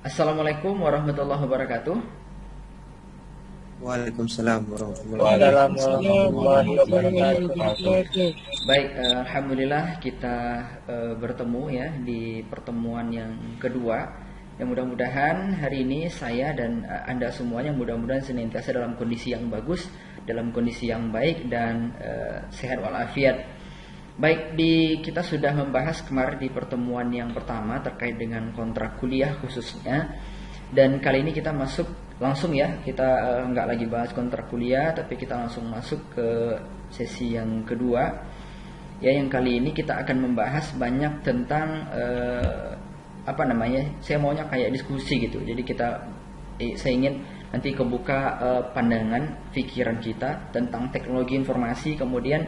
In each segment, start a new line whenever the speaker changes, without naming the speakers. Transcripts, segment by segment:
Assalamualaikum warahmatullahi wabarakatuh.
Waalaikumsalam warahmatullahi
Waalaikumsalam
wabarakatuh.
warahmatullahi wabarakatuh.
Baik, alhamdulillah kita bertemu ya di pertemuan yang kedua. Yang mudah-mudahan hari ini saya dan Anda semuanya mudah-mudahan senantiasa dalam kondisi yang bagus, dalam kondisi yang baik dan sehat walafiat. Baik, kita sudah membahas kemarin di pertemuan yang pertama terkait dengan kontrak kuliah khususnya. Dan kali ini kita masuk langsung ya, kita nggak lagi bahas kontrak kuliah, tapi kita langsung masuk ke sesi yang kedua. Ya, yang kali ini kita akan membahas banyak tentang saya maunya kayak diskusi gitu. Jadi saya ingin nanti kebuka pandangan pikiran kita tentang teknologi informasi, kemudian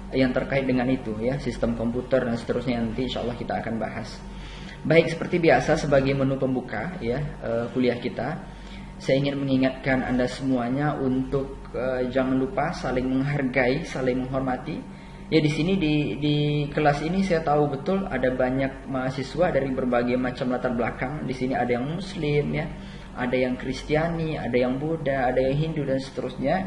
yang terkait dengan itu ya, sistem komputer dan seterusnya, nanti insya Allah kita akan bahas. Baik, seperti biasa sebagai menu pembuka ya kuliah kita, saya ingin mengingatkan Anda semuanya untuk jangan lupa saling menghargai, saling menghormati. Ya, di sini di kelas ini saya tahu betul ada banyak mahasiswa dari berbagai macam latar belakang. Di sini ada yang Muslim ya, ada yang Kristiani, ada yang Buddha, ada yang Hindu dan seterusnya.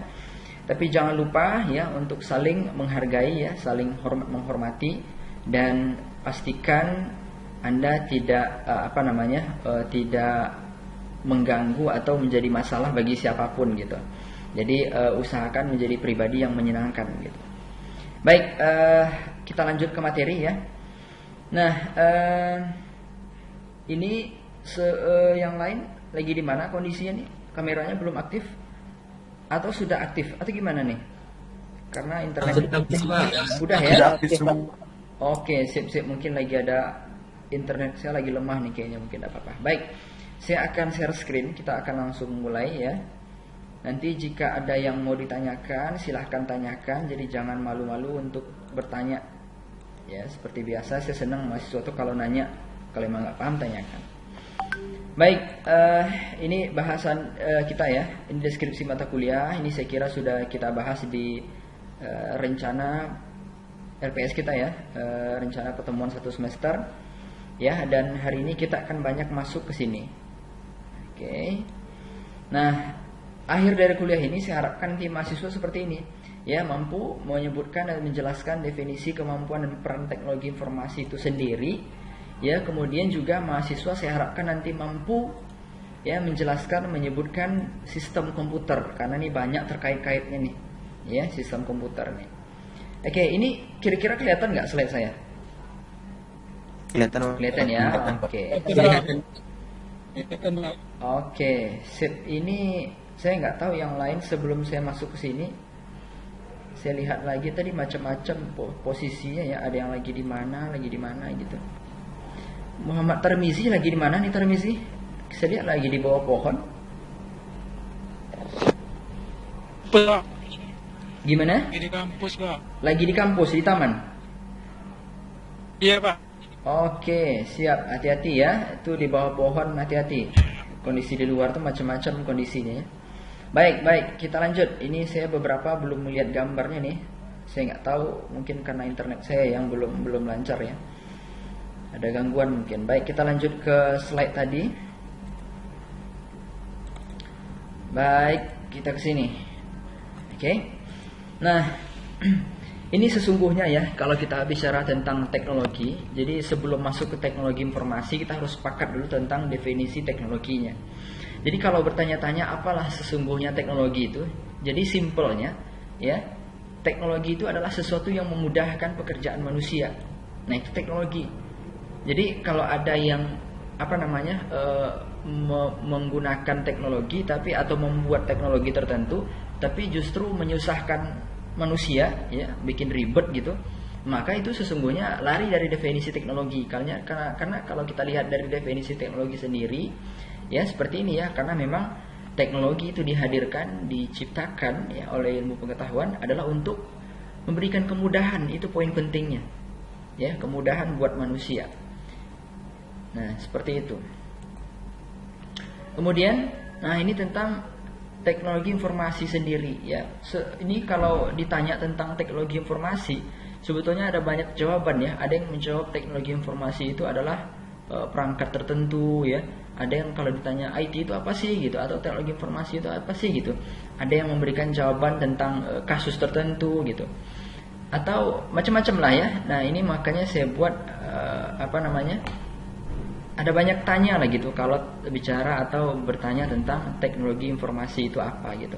Tapi jangan lupa ya untuk saling menghargai ya, saling menghormati, dan pastikan Anda tidak tidak mengganggu atau menjadi masalah bagi siapapun gitu. Jadi usahakan menjadi pribadi yang menyenangkan gitu. Baik, kita lanjut ke materi ya. Nah, ini yang lain lagi di mana kondisinya nih? Kameranya belum aktif atau sudah aktif atau gimana nih? Karena internet udah ya. Oke, sip. Mungkin lagi ada internet saya lagi lemah nih kayaknya, mungkin apa apa. Baik, saya akan share screen. Kita akan langsung mulai ya. Nanti jika ada yang mau ditanyakan silahkan tanyakan. Jadi jangan malu-malu untuk bertanya. Ya, seperti biasa saya senang mahasiswa tuh kalau nanya. Kalau emang nggak paham tanyakan. Baik, ini bahasan kita ya. Ini deskripsi mata kuliah. Ini saya kira sudah kita bahas di rencana RPS kita ya, rencana pertemuan 1 semester. Ya, dan hari ini kita akan banyak masuk ke sini. Oke. Nah, akhir dari kuliah ini saya harapkan tim mahasiswa seperti ini ya, mampu menyebutkan dan menjelaskan definisi kemampuan dan peran teknologi informasi itu sendiri. Ya, kemudian juga mahasiswa saya harapkan nanti mampu ya menjelaskan, menyebutkan sistem komputer, karena ini banyak terkait-kaitnya nih ya, sistem komputer nih. Oke, ini kira-kira kelihatan nggak slide saya? Kelihatan ya. Oke, sip. Ini saya nggak tahu yang lain sebelum saya masuk ke sini. Saya lihat lagi tadi macam-macam posisinya ya, ada yang lagi di mana gitu. Muhammad Tarmizi lagi di mana nih Tarmizi? Saya lihat lagi di bawah pohon.
Pak.
Gimana?
Lagi di kampus, Pak.
Lagi di kampus, di taman?
Iya, Pak.
Oke, siap. Hati-hati ya. Itu di bawah pohon, hati-hati. Kondisi di luar tuh macam-macam kondisinya ya. Baik, kita lanjut. Ini saya beberapa belum melihat gambarnya nih. Saya nggak tahu, mungkin karena internet saya yang belum lancar ya. Ada gangguan mungkin. Baik, kita lanjut ke slide tadi. Baik, kita ke sini. Oke. Nah, ini sesungguhnya ya, kalau kita bicara tentang teknologi, jadi sebelum masuk ke teknologi informasi, kita harus sepakat dulu tentang definisi teknologinya. Jadi kalau bertanya-tanya apalah sesungguhnya teknologi itu, jadi simpelnya ya, teknologi itu adalah sesuatu yang memudahkan pekerjaan manusia. Nah, itu teknologi. Jadi kalau ada yang menggunakan teknologi atau membuat teknologi tertentu, tapi justru menyusahkan manusia ya, bikin ribet gitu, maka itu sesungguhnya lari dari definisi teknologi. Karena kalau kita lihat dari definisi teknologi sendiri ya seperti ini ya, karena memang teknologi itu dihadirkan, diciptakan ya oleh ilmu pengetahuan adalah untuk memberikan kemudahan. Itu poin pentingnya ya, kemudahan buat manusia. Nah, seperti itu. Kemudian, nah ini tentang teknologi informasi sendiri ya. Ini kalau ditanya tentang teknologi informasi, sebetulnya ada banyak jawaban ya. Ada yang menjawab teknologi informasi itu adalah perangkat tertentu ya, Ada yang kalau ditanya IT itu apa sih gitu, atau teknologi informasi itu apa sih gitu. Ada yang memberikan jawaban tentang kasus tertentu gitu. Atau macam-macam lah ya. Nah, ini makanya saya buat ada banyak tanya lah gitu kalau bicara atau bertanya tentang teknologi informasi itu apa gitu.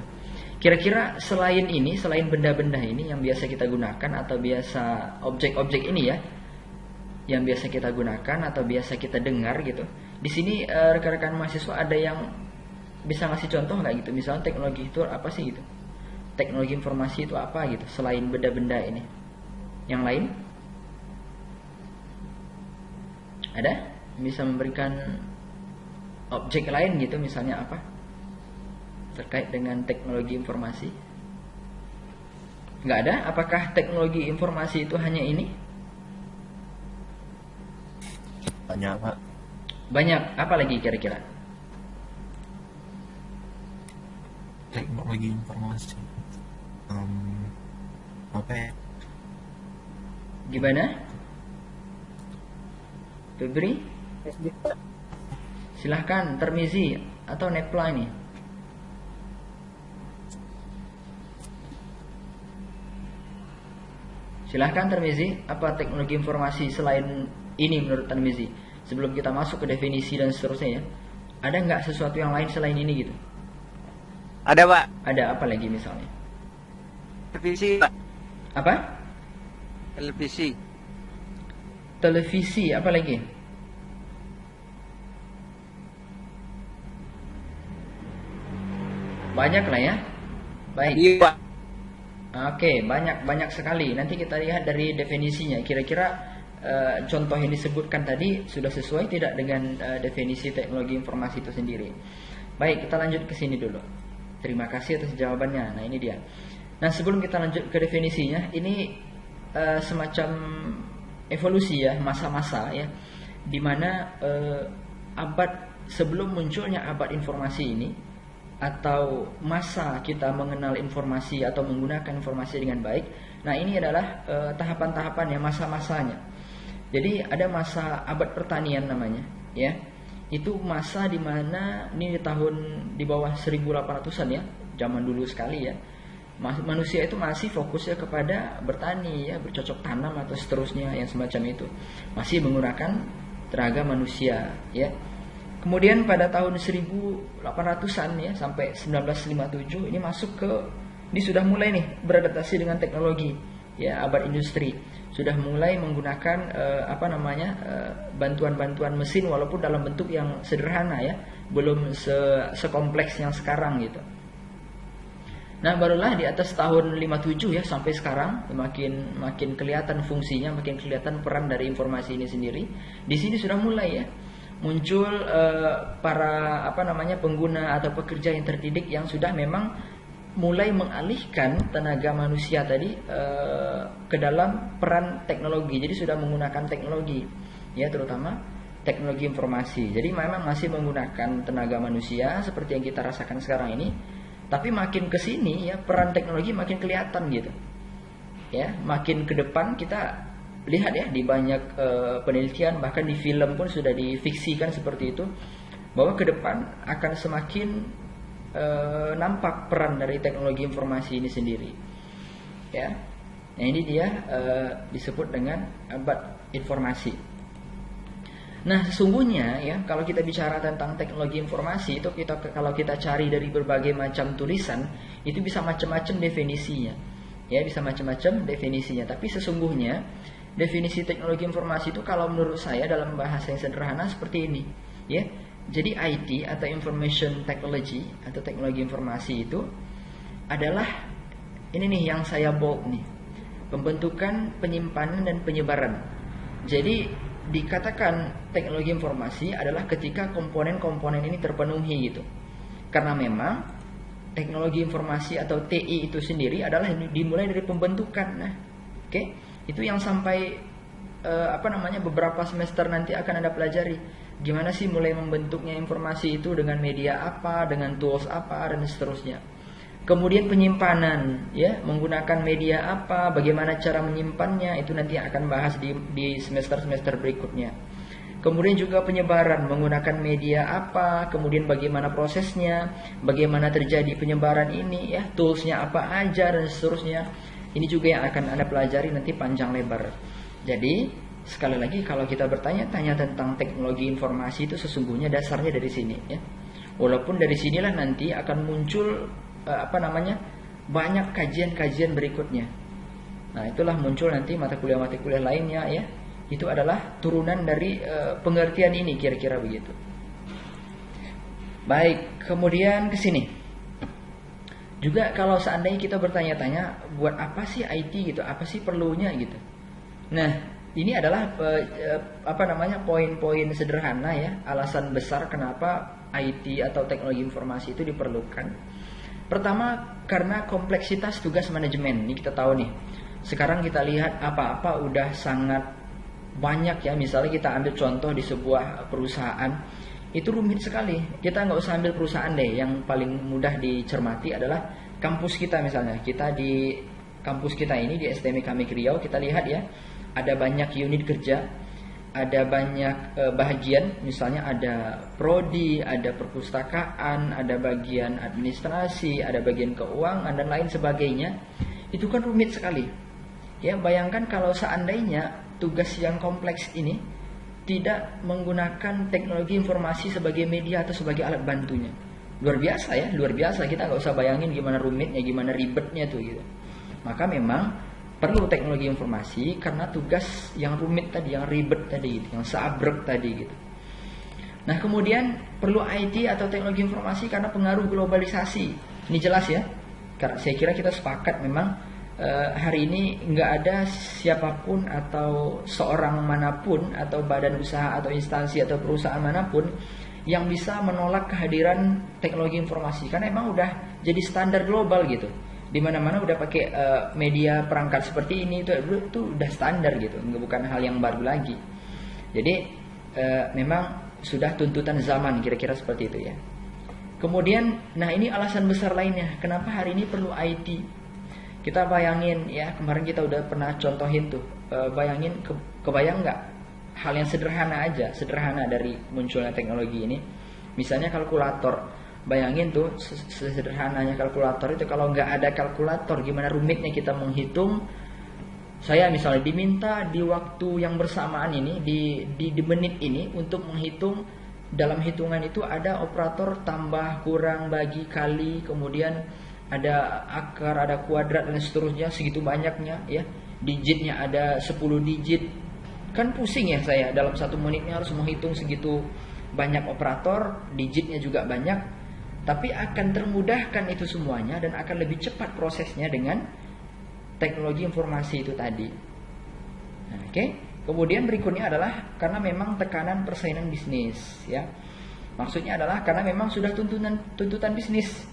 Kira-kira selain ini, selain benda-benda ini yang biasa kita gunakan atau biasa objek-objek ini ya, yang biasa kita gunakan atau biasa kita dengar gitu. Di sini rekan-rekan mahasiswa ada yang bisa ngasih contoh nggak gitu? Misalnya teknologi itu apa sih gitu? Teknologi informasi itu apa gitu? Selain benda-benda ini, yang lain ada? Bisa memberikan objek lain gitu, misalnya apa terkait dengan teknologi informasi? Nggak ada? Apakah teknologi informasi itu hanya ini?
Banyak, Pak.
Banyak. Apa lagi kira-kira?
Teknologi informasi. Apa ya?
Gimana? Febri? Silahkan, Termizi atau Nepla ini. Silahkan Termizi, apa teknologi informasi selain ini menurut Termizi? Sebelum kita masuk ke definisi dan seterusnya ya, ada nggak sesuatu yang lain selain ini gitu?
Ada, Pak.
Ada apa lagi misalnya?
Televisi, Pak.
Apa?
Televisi.
Televisi, apa lagi? Banyak lah ya. Baik.
Iya, Pak.
Oke, banyak sekali. Nanti kita lihat dari definisinya. Kira-kira contoh yang disebutkan tadi sudah sesuai tidak dengan definisi teknologi informasi itu sendiri. Baik, kita lanjut ke sini dulu. Terima kasih atas jawabannya. Nah, ini dia. Nah, sebelum kita lanjut ke definisinya, ini semacam evolusi ya, masa-masa ya, dimana abad sebelum munculnya abad informasi ini, atau masa kita mengenal informasi atau menggunakan informasi dengan baik. Nah, ini adalah tahapan-tahapan ya, masa-masanya. Jadi ada masa abad pertanian namanya ya. Itu masa di mana ini di bawah 1800-an ya, zaman dulu sekali ya. Manusia itu masih fokusnya kepada bertani ya, bercocok tanam atau seterusnya yang semacam itu. Masih menggunakan tenaga manusia ya. Kemudian pada tahun 1800-an ya sampai 1957 ini ini sudah mulai nih beradaptasi dengan teknologi ya, abad industri. Sudah mulai menggunakan bantuan-bantuan mesin walaupun dalam bentuk yang sederhana ya, belum sekompleks yang sekarang gitu. Nah, barulah di atas tahun 57 ya sampai sekarang makin kelihatan fungsinya, makin kelihatan peran dari informasi ini sendiri. Di sini sudah mulai ya muncul para pengguna atau pekerja yang terdidik yang sudah memang mulai mengalihkan tenaga manusia tadi ke dalam peran teknologi. Jadi sudah menggunakan teknologi ya, terutama teknologi informasi. Jadi memang masih menggunakan tenaga manusia seperti yang kita rasakan sekarang ini, tapi makin ke sini ya peran teknologi makin kelihatan gitu. Ya, makin ke depan kita lihat ya di banyak penelitian, bahkan di film pun sudah difiksikan seperti itu, bahwa ke depan akan semakin nampak peran dari teknologi informasi ini sendiri ya. Nah, ini dia disebut dengan abad informasi. Nah, sesungguhnya ya kalau kita bicara tentang teknologi informasi itu, kalau kita cari dari berbagai macam tulisan itu bisa macam-macam definisinya ya, bisa macam-macam definisinya. Tapi sesungguhnya definisi teknologi informasi itu kalau menurut saya dalam bahasa yang sederhana seperti ini ya. Jadi IT atau Information Technology atau teknologi informasi itu adalah ini nih yang saya bold nih, pembentukan, penyimpanan dan penyebaran. Jadi dikatakan teknologi informasi adalah ketika komponen-komponen ini terpenuhi gitu. Karena memang teknologi informasi atau TI itu sendiri adalah dimulai dari pembentukan. Nah, oke. Itu yang sampai beberapa semester nanti akan Anda pelajari. Gimana sih mulai membentuknya informasi itu, dengan media apa, dengan tools apa, dan seterusnya. Kemudian penyimpanan ya, menggunakan media apa, bagaimana cara menyimpannya, itu nanti akan bahas di semester-semester berikutnya. Kemudian juga penyebaran menggunakan media apa, kemudian bagaimana prosesnya, bagaimana terjadi penyebaran ini ya, toolsnya apa aja dan seterusnya. Ini juga yang akan Anda pelajari nanti panjang lebar. Jadi sekali lagi kalau kita bertanya-tanya tentang teknologi informasi itu sesungguhnya dasarnya dari sini ya. Walaupun dari sinilah nanti akan muncul banyak kajian-kajian berikutnya. Nah, itulah muncul nanti mata kuliah lainnya ya. Itu adalah turunan dari pengertian ini, kira-kira begitu. Baik, kemudian ke sini. Juga kalau seandainya kita bertanya-tanya, buat apa sih IT gitu? Apa sih perlunya gitu? Nah, ini adalah poin-poin sederhana ya, alasan besar kenapa IT atau teknologi informasi itu diperlukan. Pertama, karena kompleksitas tugas manajemen. Ini kita tahu nih. Sekarang kita lihat apa-apa udah sangat banyak ya. Misalnya kita ambil contoh di sebuah perusahaan, itu rumit sekali. Kita nggak usah ambil perusahaan deh, yang paling mudah dicermati adalah kampus kita misalnya. Kita di kampus kita ini di STM Kamik Riau, kita lihat ya, ada banyak unit kerja, ada banyak bagian, misalnya ada prodi, ada perpustakaan, ada bagian administrasi, ada bagian keuangan dan lain sebagainya. Itu kan rumit sekali. Ya, bayangkan kalau seandainya tugas yang kompleks ini tidak menggunakan teknologi informasi sebagai media atau sebagai alat bantunya. Luar biasa ya, luar biasa. Kita nggak usah bayangin gimana rumitnya, gimana ribetnya tuh gitu. Maka memang perlu teknologi informasi karena tugas yang rumit tadi, yang ribet tadi, gitu, yang seabrek tadi gitu. Nah, kemudian perlu IT atau teknologi informasi karena pengaruh globalisasi. Ini jelas ya. Karena saya kira kita sepakat memang hari ini nggak ada siapapun atau seorang manapun atau badan usaha atau instansi atau perusahaan manapun yang bisa menolak kehadiran teknologi informasi karena emang udah jadi standar global gitu. Di mana-mana udah pakai media perangkat seperti ini, itu udah standar gitu, bukan hal yang baru lagi. Jadi memang sudah tuntutan zaman, kira-kira seperti itu ya. Kemudian, nah ini alasan besar lainnya kenapa hari ini perlu IT. Kita bayangin ya, kemarin kita udah pernah contohin tuh, bayangin, kebayang nggak hal yang sederhana dari munculnya teknologi ini. Misalnya kalkulator, bayangin tuh sederhananya kalkulator itu, kalau nggak ada kalkulator gimana rumitnya kita menghitung. Saya misalnya diminta di waktu yang bersamaan ini, di menit ini untuk menghitung, dalam hitungan itu ada operator tambah, kurang, bagi, kali, kemudian ada akar, ada kuadrat dan seterusnya, segitu banyaknya ya. Digitnya ada 10 digit. Kan pusing ya saya, dalam 1 menitnya harus menghitung segitu banyak operator, digitnya juga banyak. Tapi akan termudahkan itu semuanya dan akan lebih cepat prosesnya dengan teknologi informasi itu tadi. Nah, oke. Kemudian berikutnya adalah karena memang tekanan persaingan bisnis ya. Maksudnya adalah karena memang sudah tuntutan bisnis.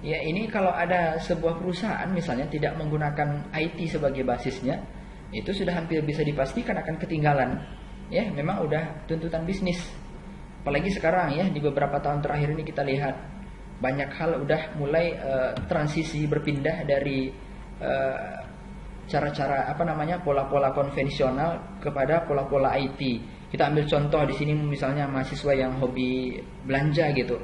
Ya, ini kalau ada sebuah perusahaan misalnya tidak menggunakan IT sebagai basisnya, itu sudah hampir bisa dipastikan akan ketinggalan. Ya, memang udah tuntutan bisnis. Apalagi sekarang ya, di beberapa tahun terakhir ini kita lihat banyak hal udah mulai transisi berpindah dari cara-cara pola-pola konvensional kepada pola-pola IT. Kita ambil contoh di sini misalnya mahasiswa yang hobi belanja gitu.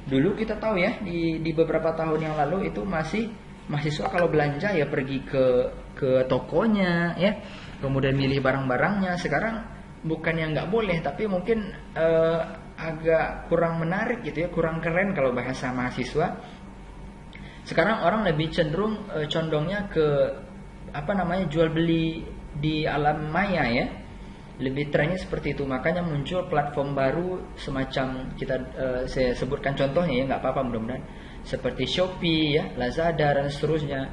Dulu kita tahu ya, di beberapa tahun yang lalu itu masih mahasiswa kalau belanja ya pergi ke tokonya ya, kemudian milih barang-barangnya. Sekarang bukan yang nggak boleh, tapi mungkin agak kurang menarik gitu ya, kurang keren kalau bahasa mahasiswa. Sekarang orang lebih cenderung condongnya ke jual beli di alam maya ya. Lebih trennya seperti itu, makanya muncul platform baru semacam saya sebutkan contohnya ya, nggak apa-apa mudah-mudahan, seperti Shopee ya, Lazada dan seterusnya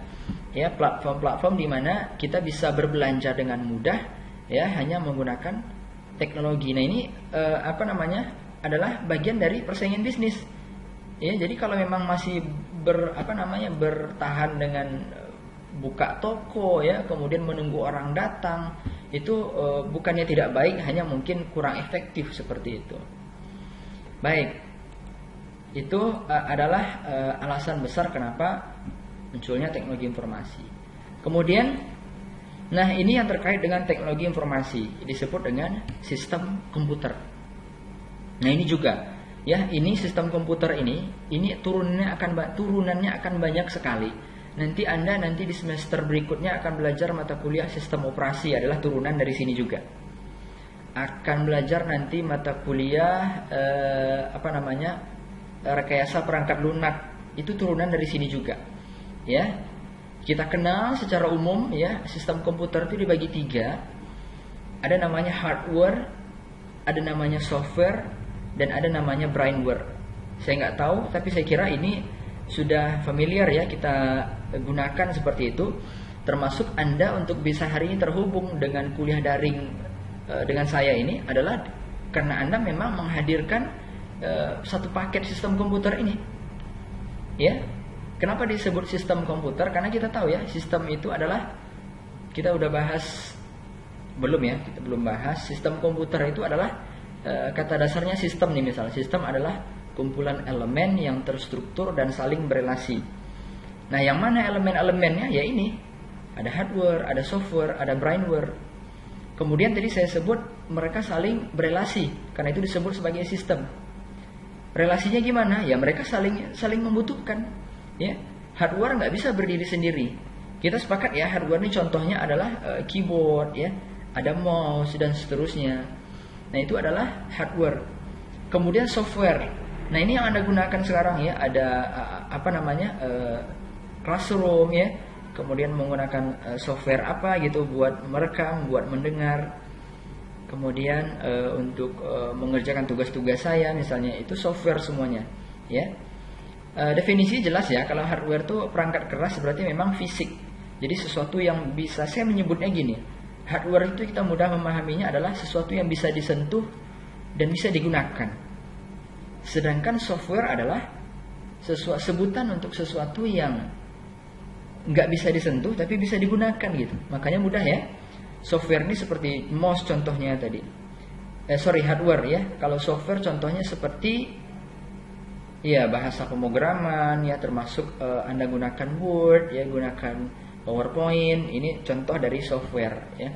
ya, platform-platform di mana kita bisa berbelanja dengan mudah ya, hanya menggunakan teknologi. Nah ini adalah bagian dari persaingan bisnis ya. Jadi kalau memang masih bertahan dengan buka toko ya, kemudian menunggu orang datang, itu bukannya tidak baik, hanya mungkin kurang efektif seperti itu. Baik, itu adalah alasan besar kenapa munculnya teknologi informasi. Kemudian Nah, ini yang terkait dengan teknologi informasi, disebut dengan sistem komputer. Nah, ini juga ya, ini sistem komputer ini turunannya akan banyak sekali. Nanti Anda di semester berikutnya akan belajar mata kuliah sistem operasi, adalah turunan dari sini juga. Akan belajar nanti mata kuliah rekayasa perangkat lunak, itu turunan dari sini juga. Ya. Kita kenal secara umum ya, sistem komputer itu dibagi 3. Ada namanya hardware, ada namanya software, dan ada namanya brainware. Saya nggak tahu, tapi saya kira ini sudah familiar ya, kita gunakan seperti itu. Termasuk Anda untuk bisa hari ini terhubung dengan kuliah daring dengan saya ini adalah karena Anda memang menghadirkan satu paket sistem komputer ini. Ya. Kenapa disebut sistem komputer? Karena kita tahu ya, sistem itu adalah, kita udah bahas belum ya? Kita belum bahas. Sistem komputer itu adalah kata dasarnya sistem nih, misal sistem adalah kumpulan elemen yang terstruktur dan saling berelasi. Nah, yang mana elemen-elemennya? Ya ini, ada hardware, ada software, ada brainware. Kemudian tadi saya sebut mereka saling berelasi, karena itu disebut sebagai sistem. Relasinya gimana? Ya mereka saling membutuhkan. Ya, hardware nggak bisa berdiri sendiri. Kita sepakat ya, hardware ini contohnya adalah keyboard ya, ada mouse dan seterusnya. Nah, itu adalah hardware. Kemudian software. Nah, ini yang Anda gunakan sekarang ya, ada classroom ya. Kemudian menggunakan software apa gitu buat merekam, buat mendengar. Kemudian untuk mengerjakan tugas-tugas saya misalnya, itu software semuanya ya. Definisi jelas ya, kalau hardware itu perangkat keras berarti memang fisik. Jadi sesuatu yang bisa, saya menyebutnya gini, hardware itu kita mudah memahaminya adalah sesuatu yang bisa disentuh dan bisa digunakan. Sedangkan software adalah sebutan untuk sesuatu yang nggak bisa disentuh tapi bisa digunakan gitu. Makanya mudah ya. Software ini seperti mouse contohnya tadi. Hardware ya. Kalau software contohnya seperti ya bahasa pemrograman ya, termasuk Anda gunakan Word ya, gunakan PowerPoint. Ini contoh dari software ya.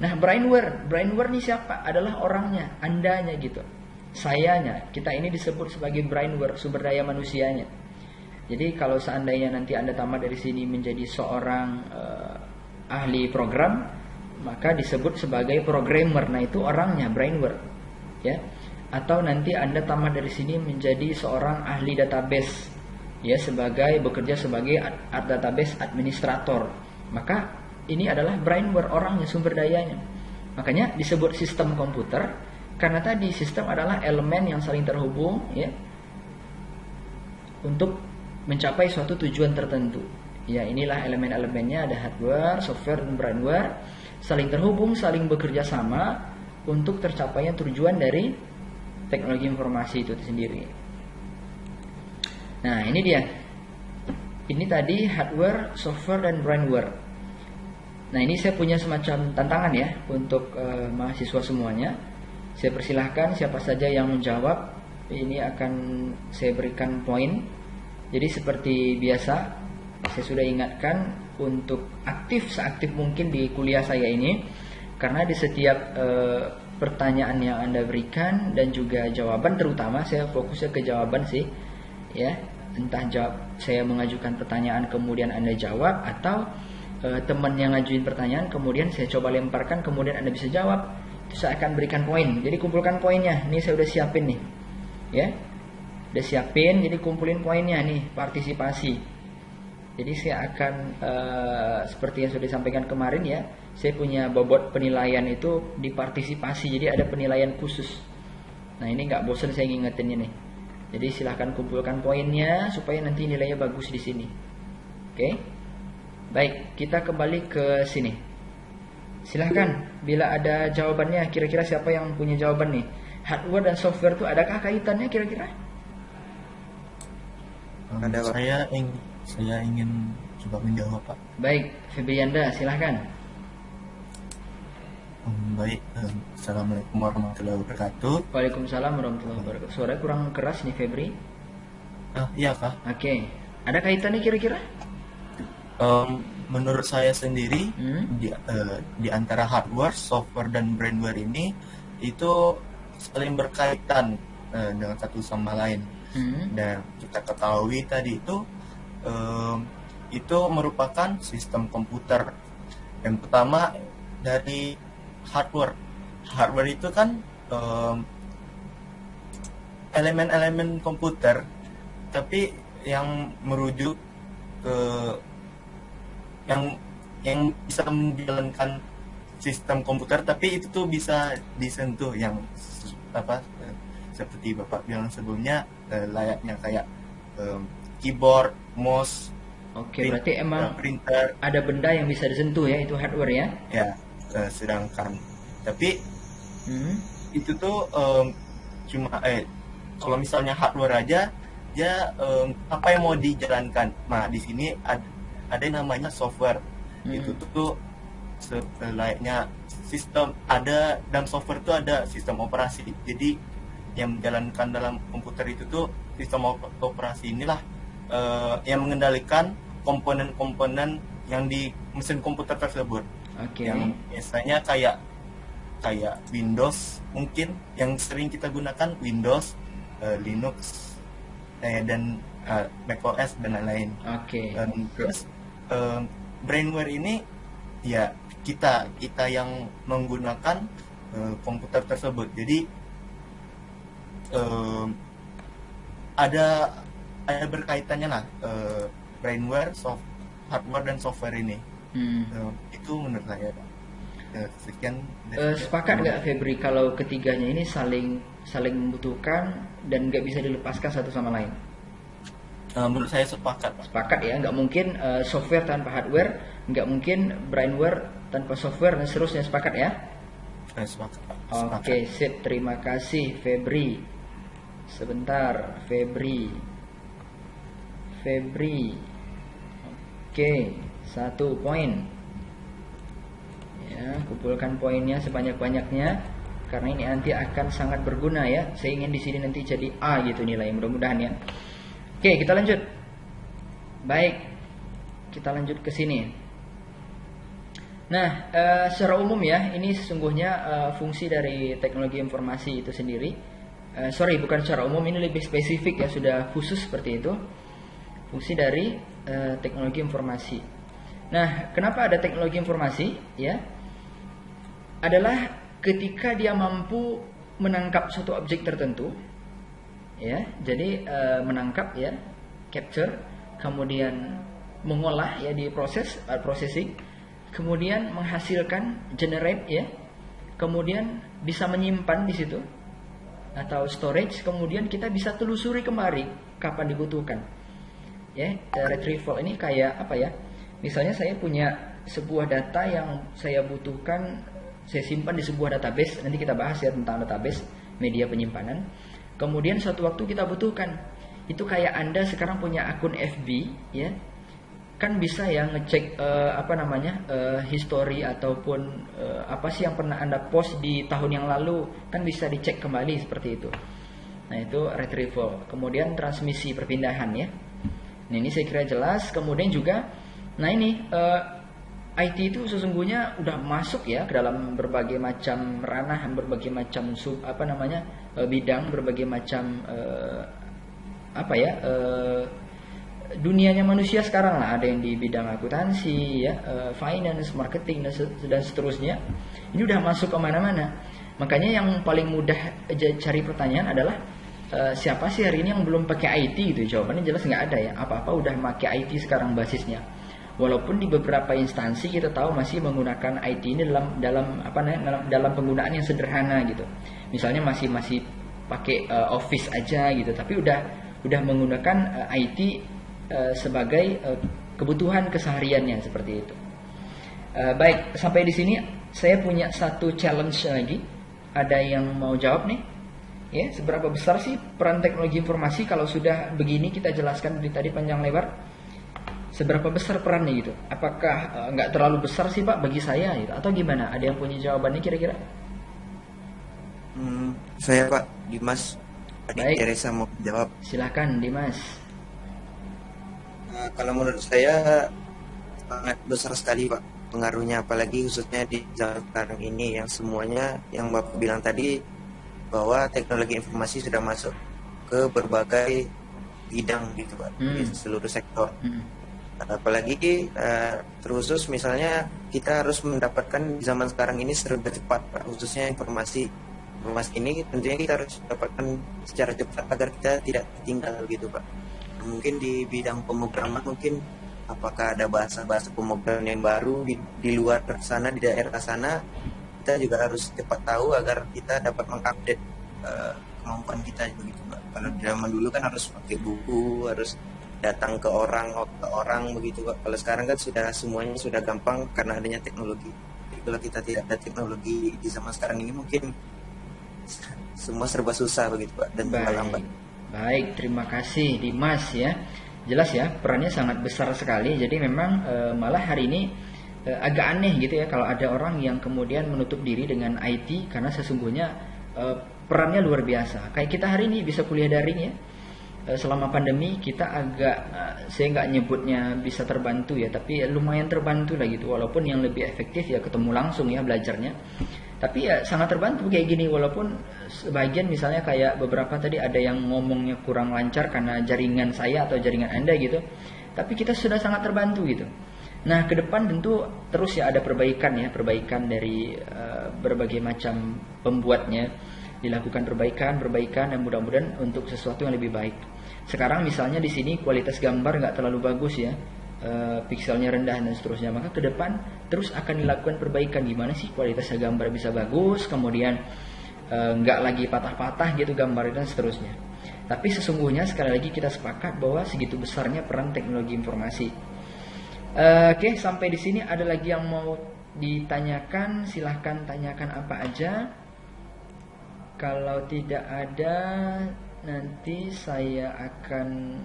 Nah, brainware ini siapa? Adalah orangnya, Andanya gitu. Sayanya. Kita ini disebut sebagai brainware, sumber daya manusianya. Jadi kalau seandainya nanti Anda tamat dari sini menjadi seorang ahli program, maka disebut sebagai programmer. Nah, itu orangnya, brainware ya. Atau nanti Anda tamat dari sini menjadi seorang ahli database ya, bekerja sebagai database administrator, maka ini adalah brainware, orangnya, sumber dayanya. Makanya disebut sistem komputer karena tadi sistem adalah elemen yang saling terhubung ya, untuk mencapai suatu tujuan tertentu. Ya, inilah elemen-elemennya, ada hardware, software, dan brainware, saling terhubung, saling bekerja sama untuk tercapainya tujuan dari teknologi informasi itu sendiri. Nah, ini dia. Ini tadi hardware, software, dan brainware. Nah, ini saya punya semacam tantangan ya untuk mahasiswa semuanya. Saya persilahkan siapa saja yang menjawab, ini akan saya berikan poin. Jadi seperti biasa, saya sudah ingatkan untuk aktif seaktif mungkin di kuliah saya ini, karena di setiap pertanyaan yang Anda berikan dan juga jawaban, terutama saya fokusnya ke jawaban sih ya, entah saya mengajukan pertanyaan kemudian Anda jawab, atau teman yang ngajuin pertanyaan kemudian saya coba lemparkan kemudian Anda bisa jawab, itu saya akan berikan poin. Jadi kumpulkan poinnya, ini saya udah siapin nih ya, udah siapin, jadi kumpulin poinnya nih, partisipasi. Jadi saya akan seperti yang sudah disampaikan kemarin ya, saya punya bobot penilaian itu di partisipasi, jadi ada penilaian khusus. Nah, ini nggak bosan saya ngingetinnya nih. Jadi silahkan kumpulkan poinnya supaya nanti nilainya bagus di sini. Oke, baik, kita kembali ke sini. Silahkan, bila ada jawabannya, kira-kira siapa yang punya jawaban nih? Hardware dan software itu adakah kaitannya kira-kira?
Ada, Pak.
Saya ingin coba menjawab, Pak.
Baik, Febrianda, silahkan.
Baik, Assalamualaikum warahmatullahi wabarakatuh.
Waalaikumsalam warahmatullahi wabarakatuh. Suara kurang keras nih, Febri.
Iya, Kak.
Oke, ada kaitannya kira-kira?
menurut saya sendiri di antara hardware, software dan brainware ini itu saling berkaitan dengan satu sama lain. Dan kita ketahui tadi itu merupakan sistem komputer. Yang pertama dari hardware. Hardware itu kan elemen-elemen komputer, tapi yang merujuk ke yang bisa menjalankan sistem komputer, tapi itu tuh bisa disentuh yang seperti Bapak bilang sebelumnya, layaknya kayak keyboard, mouse.
Oke, berarti emang
printer,
ada benda yang bisa disentuh ya, itu hardware ya?
Ya, sedangkan tapi itu tuh cuma kalau misalnya hardware aja, ya apa yang mau dijalankan. Nah, di sini ada yang namanya software. Itu tuh layaknya sistem, ada dalam software itu ada sistem operasi. Jadi yang menjalankan dalam komputer itu tuh sistem operasi inilah yang mengendalikan komponen-komponen yang di mesin komputer tersebut. Yang biasanya kayak Windows, mungkin yang sering kita gunakan Windows, Linux, dan macOS dan lain-lain. Terus brainware ini ya kita yang menggunakan komputer tersebut. Jadi ada berkaitannya lah brainware, hardware dan software ini. Itu menurut saya. Sekian.
Sepakat nggak Febri kalau ketiganya ini saling membutuhkan dan nggak bisa dilepaskan satu sama lain?
Menurut saya sepakat.
Sepakat ya, nggak mungkin software tanpa hardware, nggak mungkin brainware tanpa software dan seterusnya. Sepakat ya?
Sepakat.
Oke, sip. Terima kasih Febri. Sebentar, Febri. Oke, 1 poin. Ya, kumpulkan poinnya sebanyak-banyaknya karena ini nanti akan sangat berguna ya. Saya ingin di sini nanti jadi A gitu nilai, mudah-mudahan ya. Oke, kita lanjut. Baik, kita lanjut ke sini. Nah, secara umum ya, ini sesungguhnya fungsi dari teknologi informasi itu sendiri. Bukan secara umum, ini lebih spesifik ya, sudah khusus seperti itu. Fungsi dari teknologi informasi. Nah, kenapa ada teknologi informasi? Ya, adalah ketika dia mampu menangkap suatu objek tertentu. Ya, jadi menangkap ya, capture, kemudian mengolah ya, di processing, kemudian menghasilkan generate ya, kemudian bisa menyimpan di situ atau storage, kemudian kita bisa telusuri kembali kapan dibutuhkan. Ya, retrieval ini kayak apa ya? Misalnya saya punya sebuah data yang saya butuhkan, saya simpan di sebuah database. Nanti kita bahas ya tentang database, media penyimpanan. Kemudian suatu waktu kita butuhkan. Itu kayak Anda sekarang punya akun FB ya. Kan bisa ya ngecek history ataupun apa sih yang pernah Anda post di tahun yang lalu, kan bisa dicek kembali seperti itu. Nah, itu retrieval. Kemudian transmisi perpindahan ya. Nah, ini saya kira jelas. Kemudian juga IT itu sesungguhnya udah masuk ya ke dalam berbagai macam ranah, berbagai macam bidang, berbagai macam dunianya manusia sekarang lah. Ada yang di bidang akuntansi ya, finance, marketing dan seterusnya. Ini udah masuk kemana-mana. Makanya yang paling mudah cari pertanyaan adalah siapa sih hari ini yang belum pakai IT gitu? Jawabannya jelas nggak ada ya. Apa-apa udah pakai IT sekarang basisnya. Walaupun di beberapa instansi kita tahu masih menggunakan IT ini dalam penggunaan yang sederhana gitu. Misalnya masih pakai Office aja gitu, tapi udah menggunakan IT sebagai kebutuhan kesehariannya seperti itu. Baik, sampai di sini saya punya satu challenge lagi. Ada yang mau jawab nih? Ya, seberapa besar sih peran teknologi informasi? Kalau sudah begini kita jelaskan dari tadi panjang lebar. Seberapa besar perannya gitu? Apakah nggak terlalu besar sih Pak bagi saya gitu? Atau gimana? Ada yang punya jawabannya kira-kira?
Saya Pak, Dimas.
Baik.
Teresa mau jawab.
Silakan Dimas.
Kalau menurut saya sangat besar sekali Pak pengaruhnya, apalagi khususnya di zaman sekarang ini yang semuanya yang Bapak bilang tadi bahwa teknologi informasi sudah masuk ke berbagai bidang gitu Pak, di seluruh sektor. Apalagi terkhusus misalnya kita harus mendapatkan zaman sekarang ini serba cepat Pak, khususnya informasi ini tentunya kita harus dapatkan secara cepat agar kita tidak tinggal gitu Pak. Mungkin di bidang pemrograman mungkin apakah ada bahasa-bahasa pemrograman yang baru di luar sana, di daerah sana, kita juga harus cepat tahu agar kita dapat mengupdate kemampuan kita begitu Pak. Kalau zaman dulu kan harus pakai buku, harus datang ke orang begitu Pak. Kalau sekarang kan semuanya sudah gampang karena adanya teknologi. Jadi kalau kita tidak ada teknologi di zaman sekarang ini mungkin semua serba susah begitu Pak dan lambat.
Baik, terima kasih Dimas ya. Jelas ya, perannya sangat besar sekali. Jadi memang malah hari ini agak aneh gitu ya kalau ada orang yang kemudian menutup diri dengan IT, karena sesungguhnya perannya luar biasa. Kayak kita hari ini bisa kuliah daring ya. Selama pandemi kita agak saya nggak nyebutnya bisa terbantu ya, tapi lumayan terbantu lah gitu. Walaupun yang lebih efektif ya ketemu langsung ya belajarnya. Tapi ya sangat terbantu kayak gini, walaupun sebagian misalnya kayak beberapa tadi ada yang ngomongnya kurang lancar karena jaringan saya atau jaringan Anda gitu. Tapi kita sudah sangat terbantu gitu. Nah, ke depan tentu terus ya ada perbaikan dari berbagai macam pembuatnya. Dilakukan perbaikan dan mudah-mudahan untuk sesuatu yang lebih baik. Sekarang misalnya di sini kualitas gambar nggak terlalu bagus ya. Pixelnya rendah dan seterusnya, maka ke depan terus akan dilakukan perbaikan gimana sih kualitasnya gambar bisa bagus, kemudian nggak lagi patah-patah gitu gambar dan seterusnya. Tapi sesungguhnya sekali lagi kita sepakat bahwa segitu besarnya peran teknologi informasi. Oke, sampai di sini ada lagi yang mau ditanyakan, silahkan tanyakan apa aja. Kalau tidak ada, nanti saya akan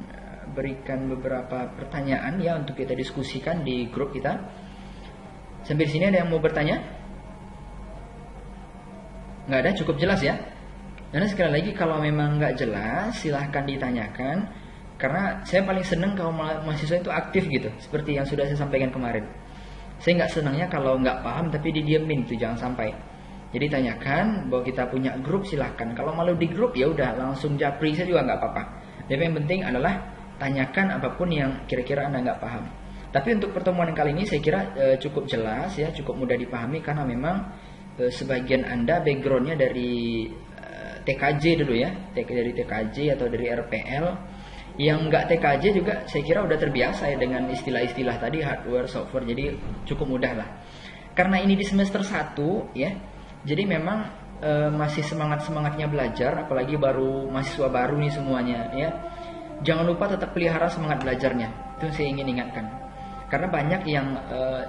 berikan beberapa pertanyaan ya untuk kita diskusikan di grup kita. Sampai di sini ada yang mau bertanya? Nggak ada, cukup jelas ya. Karena sekali lagi kalau memang nggak jelas silahkan ditanyakan. Karena saya paling seneng kalau mahasiswa itu aktif gitu, seperti yang sudah saya sampaikan kemarin. Saya nggak senangnya kalau nggak paham tapi didiemin, itu jangan sampai. Jadi tanyakan, bahwa kita punya grup silahkan. Kalau malu di grup ya udah langsung japri saya juga nggak apa-apa. Tapi yang penting adalah tanyakan apapun yang kira-kira Anda nggak paham. Tapi untuk pertemuan kali ini saya kira cukup jelas ya, cukup mudah dipahami karena memang sebagian Anda backgroundnya dari TKJ dulu ya, dari TKJ atau dari RPL. Yang nggak TKJ juga saya kira udah terbiasa ya dengan istilah-istilah tadi hardware, software, jadi cukup mudah lah. Karena ini di semester 1 ya, jadi memang masih semangat-semangatnya belajar, apalagi baru mahasiswa baru nih semuanya ya. Jangan lupa tetap pelihara semangat belajarnya. Itu yang saya ingin ingatkan. Karena banyak yang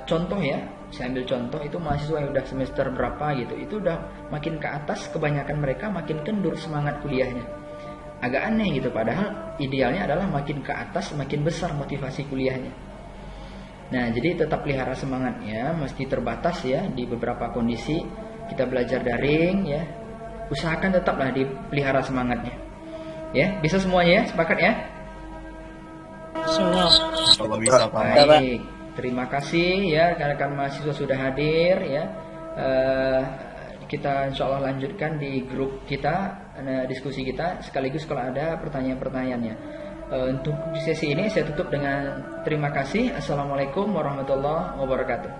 contoh ya, saya ambil contoh itu mahasiswa yang udah semester berapa gitu, itu udah makin ke atas, kebanyakan mereka makin kendur semangat kuliahnya. Agak aneh gitu, padahal idealnya adalah makin ke atas makin besar motivasi kuliahnya. Nah, jadi tetap pelihara semangatnya, meski terbatas ya di beberapa kondisi. Kita belajar daring ya, usahakan tetaplah dipelihara semangatnya ya. Bisa semuanya ya, sepakat ya?
Semua.
Kalau bisa Pak.
Baik, terima kasih ya rekan-rekan mahasiswa sudah hadir ya. Kita insya Allah lanjutkan di grup kita diskusi kita, sekaligus kalau ada pertanyaan-pertanyaannya. Untuk sesi ini saya tutup dengan terima kasih. Assalamualaikum warahmatullahi wabarakatuh.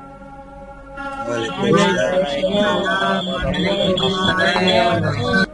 Waalaikumsalam warahmatullahi wabarakatuh.